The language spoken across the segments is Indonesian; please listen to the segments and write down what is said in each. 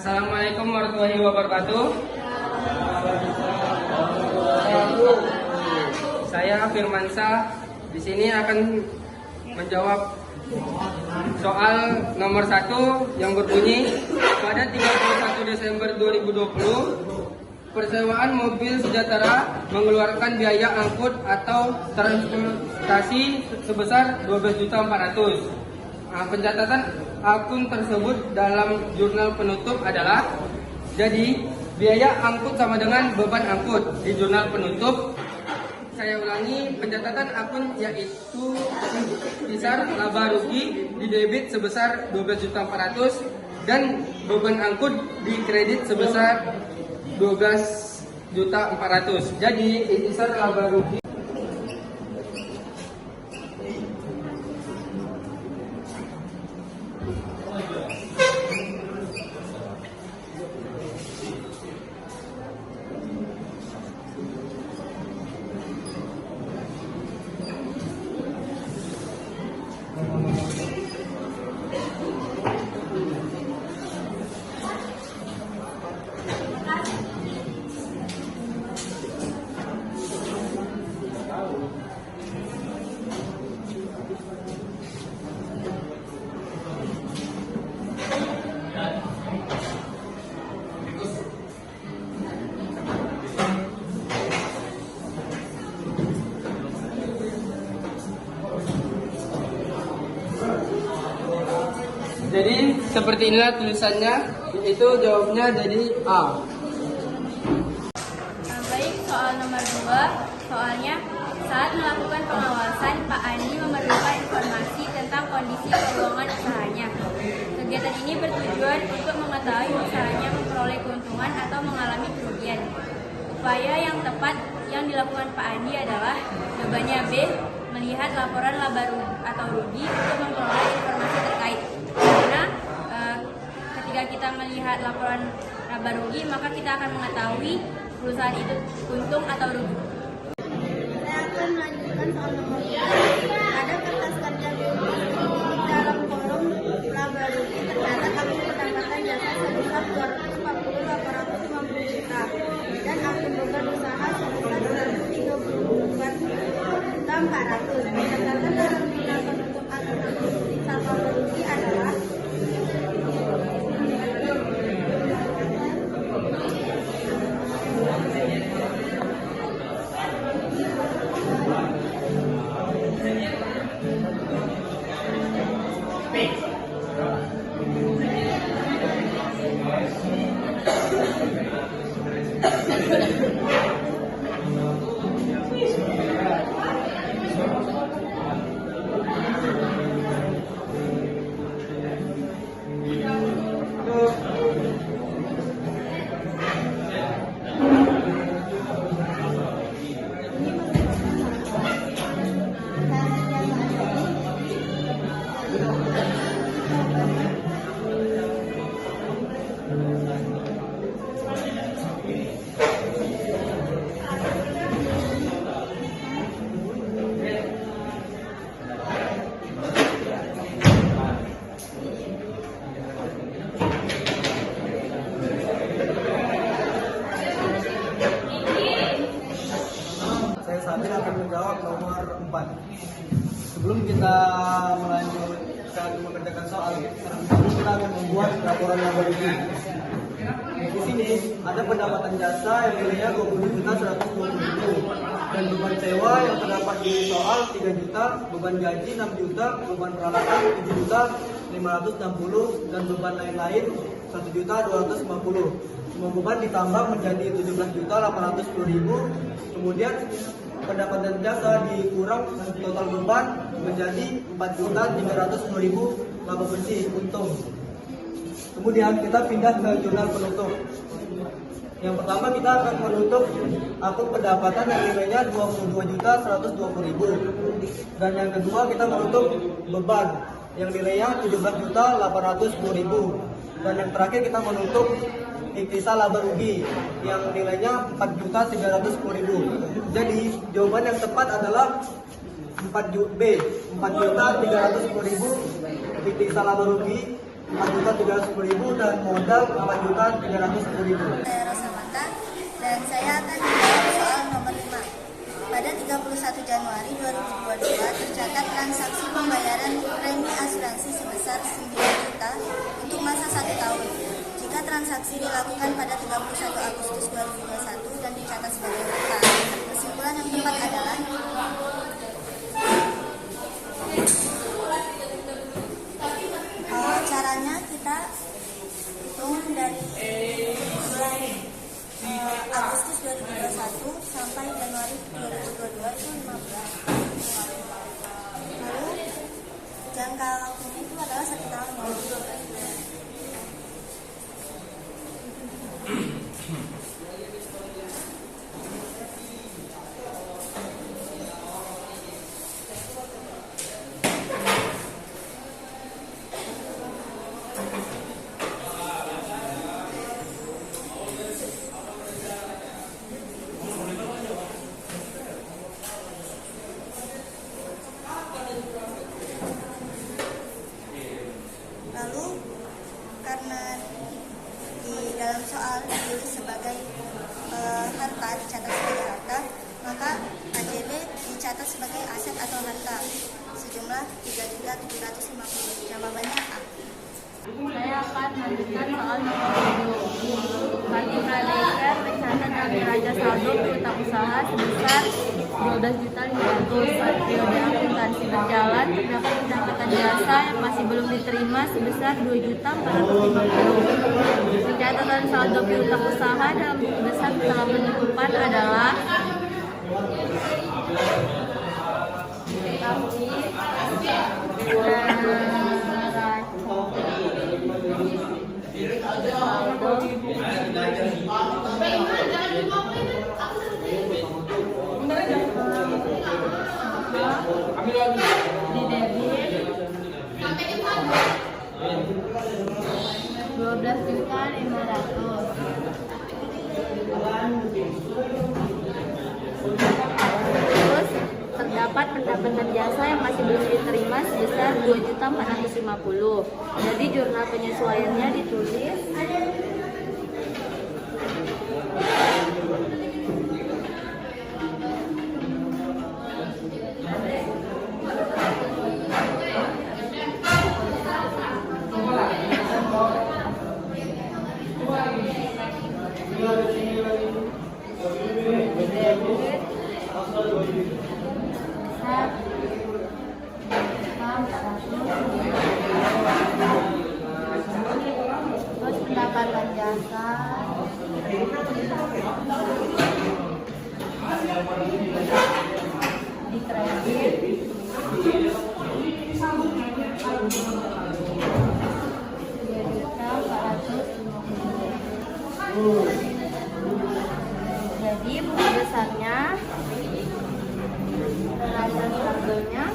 Assalamualaikum warahmatullahi wabarakatuh. Saya Firmansyah di sini akan menjawab soal nomor 1 yang berbunyi pada 31 Desember 2020 persewaan mobil sejahtera mengeluarkan biaya angkut atau transportasi sebesar 12.400.000. Pencatatan akun tersebut dalam jurnal penutup adalah, jadi biaya angkut sama dengan beban angkut di jurnal penutup. Saya ulangi, pencatatan akun yaitu besar laba rugi di debit sebesar 12.400.000 dan beban angkut di kredit sebesar 12.400.000. Jadi besar laba rugi Jadi seperti inilah tulisannya, itu jawabnya jadi A. Baik, soal nomor 2, soalnya saat melakukan pengawasan, Pak Andi memerlukan informasi tentang kondisi keuangan usahanya. Kegiatan ini bertujuan untuk mengetahui usahanya memperoleh keuntungan atau mengalami kerugian. Upaya yang tepat yang dilakukan Pak Andi adalah jawabannya B, melihat laporan laba atau rugi untuk memperoleh informasi terkait. Karena ketika kita melihat laporan laba rugi, maka kita akan mengetahui perusahaan itu untung atau rugi. Saya akan melanjutkan soal nomor 3. Ada kertas kerja bebas dalam kolom laba rugi tercatat akun pendapatan jasa sebesar 240.850 juta dan akun beban usaha sebesar 134.400. Catatan dalam jurnal penutup atau sisa laba rugi adalah akan menjawab nomor 4. Sebelum kita melanjutkan mengerjakan soal, kita akan membuat laporan laba rugi. Di sini ada pendapatan jasa yang nilainya 20.120.000 dan beban sewa yang terdapat di soal 3 juta, beban gaji 6 juta, beban peralatan 7.560.000 dan beban lain-lain 1.250.000. Semua beban ditambah menjadi 17.810.000. Kemudian pendapatan jasa dikurang total beban menjadi 4.310.000 laba bersih untung. Kemudian kita pindah ke jurnal penutup. Yang pertama kita akan menutup akun pendapatan yang nilainya 22.120.000 dan yang kedua kita menutup beban yang nilainya 17.810.000 dan yang terakhir kita menutup ikhtisar laba rugi yang nilainya 4.310.000. Jadi jawaban yang tepat adalah 4B, 4.310.000 ikhtisar laba rugi 4.310.000 dan modal 4.310.000. Saya Rosa Mata dan saya akan menjawab soal nomor 5. Pada 31 Januari 2022 tercatat transaksi pembayaran premi asuransi sebesar 9 juta untuk masa 1 tahun. Jika transaksi dilakukan pada 31 Agustus 2021 dan dicatat sebagai harta. Kesimpulan yang tepat adalah caranya kita hitung dari bulan Agustus 2021 sampai Januari 2022 itu 15. Lalu jangka waktunya itu adalah 1 tahun. Lalu karena di dalam soal ditulis sebagai harta, dicatat sebagai harta, maka AJB dicatat sebagai aset atau harta sejumlah 3.750.000. Jawabannya A. Saya akan melanjutkan soal nomor 7. Kartu pradeker mencatat neraca saldo piutang usaha sebesar 12.500.000. Saat periode akuntansi berjalan, terdapat pendapatan jasa yang masih belum diterima sebesar 2.450.000. Pencatatan saldo piutang usaha dalam buku besar telah penutupan adalah di debit 12.500.000. Terus terdapat pendapatan jasa yang masih belum diterima sebesar 2.450.000. Jadi jurnal penyesuaiannya ditulis terus pendapatan jasa di kredit 3.450.000. Jadi buku besarnya neraca saldonya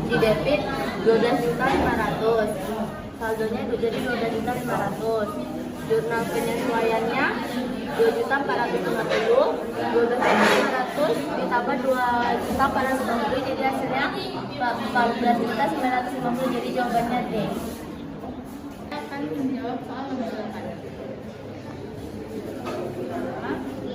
di debit 12.500.000. Saldonya jadi 12.500.000. Jurnal penyesuaiannya 2.450.000, 12.500 ditambah 2.450.000 jadi hasilnya 14.950.000. Jadi jawabannya D. Akan menjawab soal nomor 8.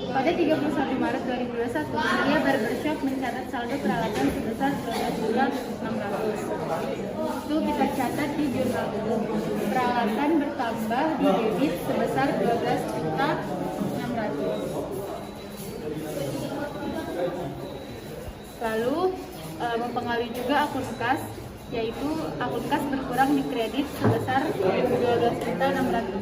Pada 31 Maret 2021, India Barbershop mencatat saldo peralatan sebesar 12.600.000. Itu kita catat di jurnal dulu. Peralatan bertambah di debit sebesar 12.600.000. Lalu mempengaruhi juga akun kas, yaitu akun kas berkurang di kredit sebesar 12.600.000.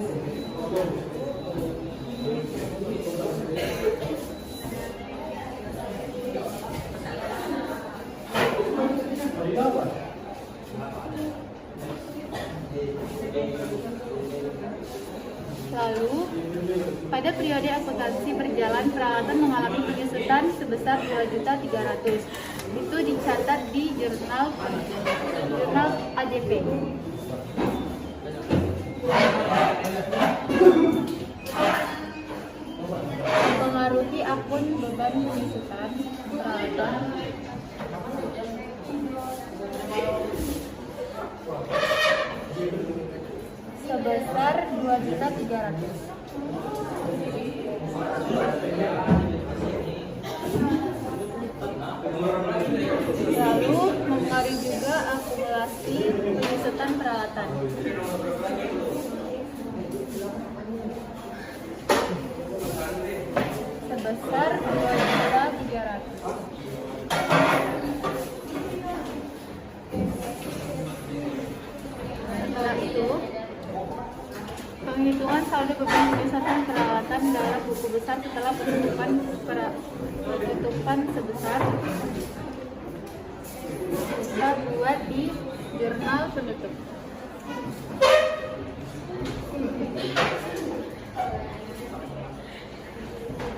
Lalu, pada periode akuntansi berjalan, peralatan mengalami penyusutan sebesar 2.300.000. Itu dicatat di jurnal AJP. Mempengaruhi akun beban penyusutan peralatan. 2.300.000. Lalu mempengaruhi juga akumulasi penyusutan peralatan. Sebesar 2.300.000. Setelah itu, penghitungan saldo beban penyusutan peralatan dalam buku besar setelah penutupan sebesar kita buat di jurnal penutup.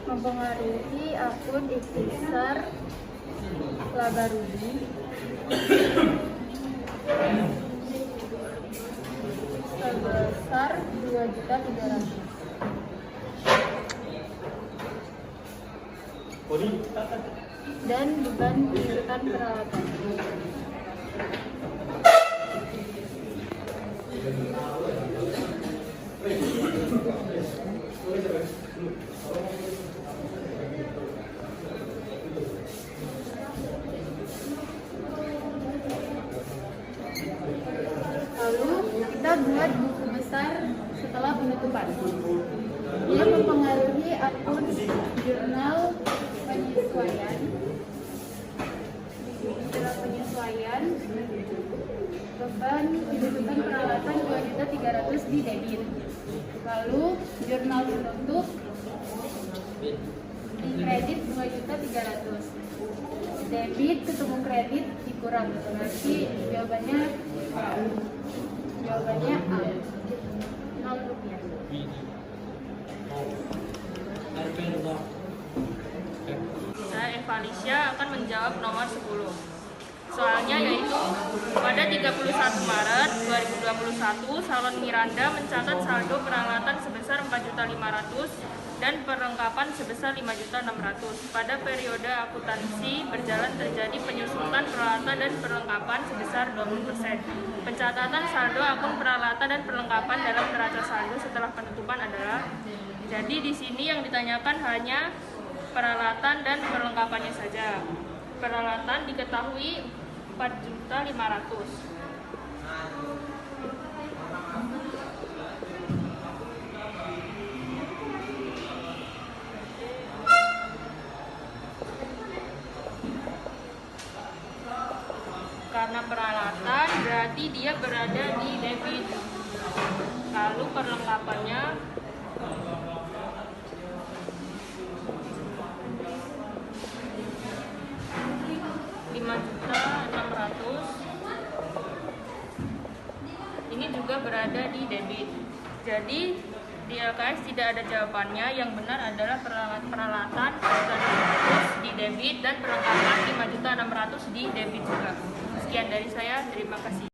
Mempengaruhi akun ikhtisar laba rugi sebesar 2.300.000. Dan beban penyusutan peralatan. Lalu kita buat buku besar setelah penutupan. Dia mempengaruhi akun jurnal penyesuaian. Jurnal penyesuaian beban penyusutan peralatan 2.300.000 di debit. Lalu jurnal penutup di kredit 2.300.000. Debit ketemu kredit dikurang, berarti jawabannya A, 0 rupiah. Saya Evalicia akan menjawab nomor 10. Soalnya yaitu pada 31 Maret 2021 Salon Miranda mencatat saldo peralatan sebesar 4.500.000 dan perlengkapan sebesar 5.600.000. Pada periode akuntansi berjalan terjadi penyusutan peralatan dan perlengkapan sebesar 20%. Pencatatan saldo akun peralatan dan perlengkapan dalam neraca saldo setelah penutupan adalah, jadi di sini yang ditanyakan hanya peralatan dan perlengkapannya saja. Peralatan diketahui 4.500.000. Karena peralatan berarti dia berada di debit. Lalu perlengkapannya Rp5.600.000. Ini juga berada di debit. Jadi di LKS tidak ada jawabannya. Yang benar adalah peralatan 4.500.000 di debit dan perlengkapan 5.600.000 di debit juga. Sekian dari saya, terima kasih.